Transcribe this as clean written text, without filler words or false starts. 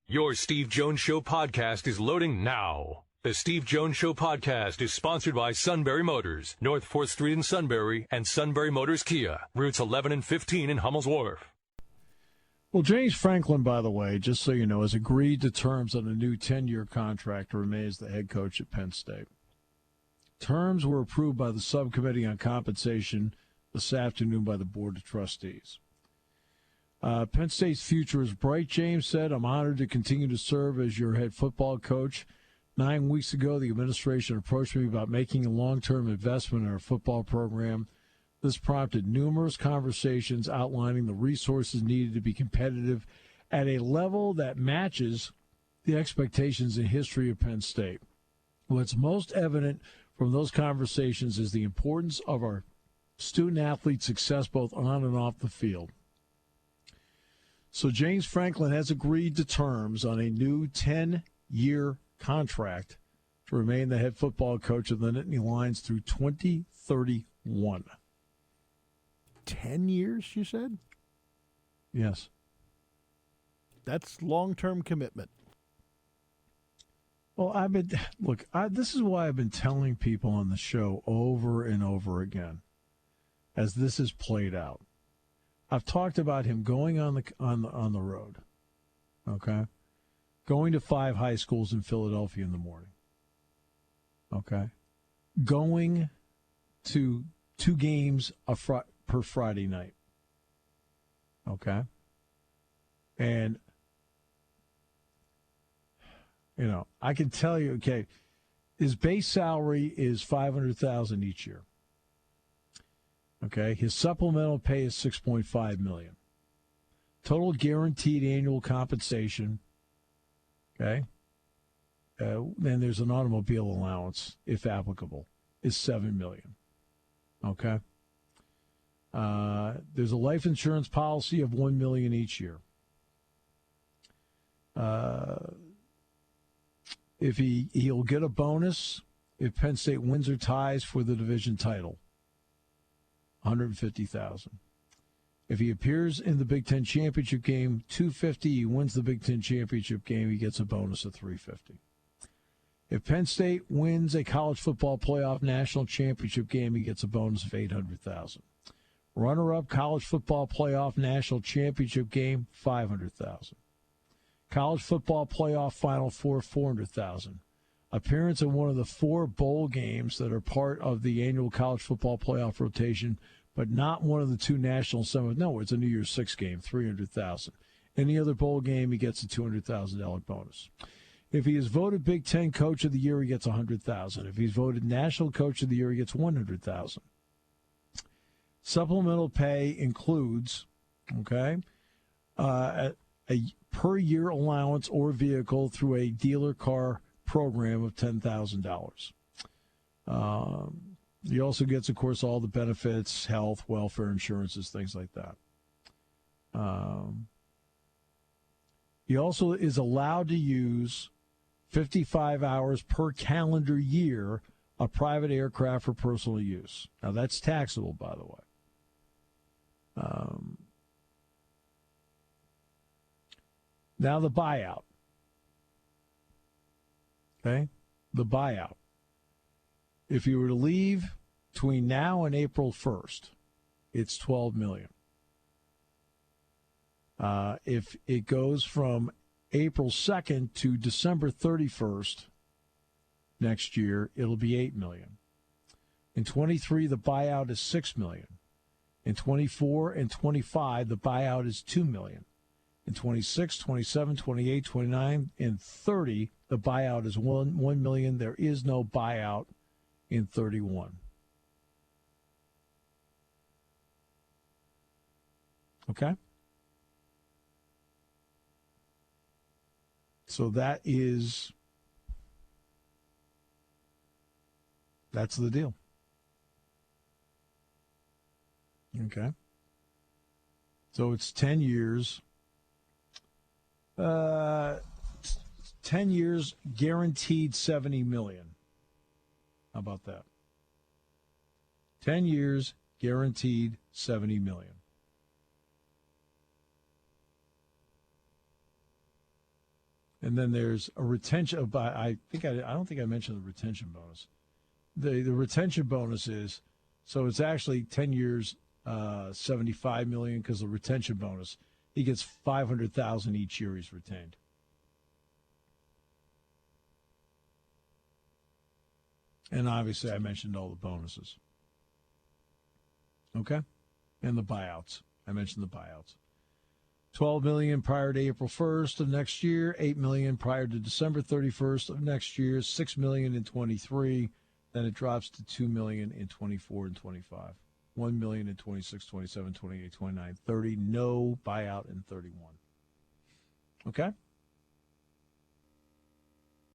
Your Steve Jones Show podcast is loading now. The Steve Jones Show podcast is sponsored by Sunbury Motors, North 4th Street in Sunbury, and Sunbury Motors Kia, routes 11 and 15 in Hummel's Wharf. Well, James Franklin, by the way, just so you know, has agreed to terms on a new 10-year contract to remain as the head coach at Penn State. Terms were approved by the Subcommittee on Compensation this afternoon by the Board of Trustees. Penn State's future is bright, James said. I'm honored to continue to serve as your head football coach. 9 weeks ago, the administration approached me about making a long-term investment in our football program. This prompted numerous conversations outlining the resources needed to be competitive at a level that matches the expectations and history of Penn State. What's most evident from those conversations is the importance of our student-athlete success both on and off the field. So James Franklin has agreed to terms on a new 10-year contract to remain the head football coach of the Nittany Lions through 2031. 10 years, you said? Yes. That's long-term commitment. Well, this is why I've been telling people on the show over and over again as this is played out. I've talked about him going on the road, okay? Going to 5 high schools in Philadelphia in the morning, okay? Going to 2 games per Friday night, okay? And, you know, I can tell you, okay, his base salary is $500,000 each year. Okay, his supplemental pay is $6.5 million. Total guaranteed annual compensation. Okay, then there's an automobile allowance, if applicable, is $7 million. Okay, there's a life insurance policy of $1 million each year. If he'll get a bonus if Penn State wins or ties for the division title. $150,000. If he appears in the Big Ten championship game, $250,000. He wins the Big Ten championship game, he gets a bonus of $350,000. If Penn State wins a college football playoff national championship game, he gets a bonus of $800,000. Runner-up college football playoff national championship game, $500,000. College football playoff Final Four, $400,000. Appearance in one of the 4 bowl games that are part of the annual college football playoff rotation, but not one of the 2 national semis. No, it's a New Year's Six game, $300,000. Any other bowl game, he gets a $200,000 bonus. If he is voted Big Ten Coach of the Year, he gets $100,000. If he's voted National Coach of the Year, he gets $100,000. Supplemental pay includes, okay, a per year allowance or vehicle through a dealer car program of $10,000. He also gets, of course, all the benefits, health, welfare, insurances, things like that. He also is allowed to use 55 hours per calendar year of private aircraft for personal use. Now, that's taxable, by the way. Now, the buyout. Okay? The buyout. If you were to leave between now and April 1st, it's $12 million. If it goes from April 2nd to December 31st next year, it'll be $8 million. In 23, the buyout is $6 million. In 24 and 25, the buyout is $2 million. In 26, 27, 28, 29, and 30, the buyout is $1 million. There is no buyout in 31. Okay? So that's the deal. Okay? So it's 10 years. 10 years, guaranteed $70 million. How about that? 10 years, guaranteed $70 million. And then there's a retention. I don't think I mentioned the retention bonus. The retention bonus is, so it's actually 10 years, $75 million because the retention bonus. He gets $500,000 each year he's retained. And obviously, I mentioned all the bonuses. Okay, and the buyouts. I mentioned the buyouts. $12 million prior to April 1st of next year, $8 million prior to December 31st of next year, $6 million in 23. Then it drops to $2 million in 24 and 25. $1 million in 26, 27, 28, 29, 30. No buyout in 31. Okay?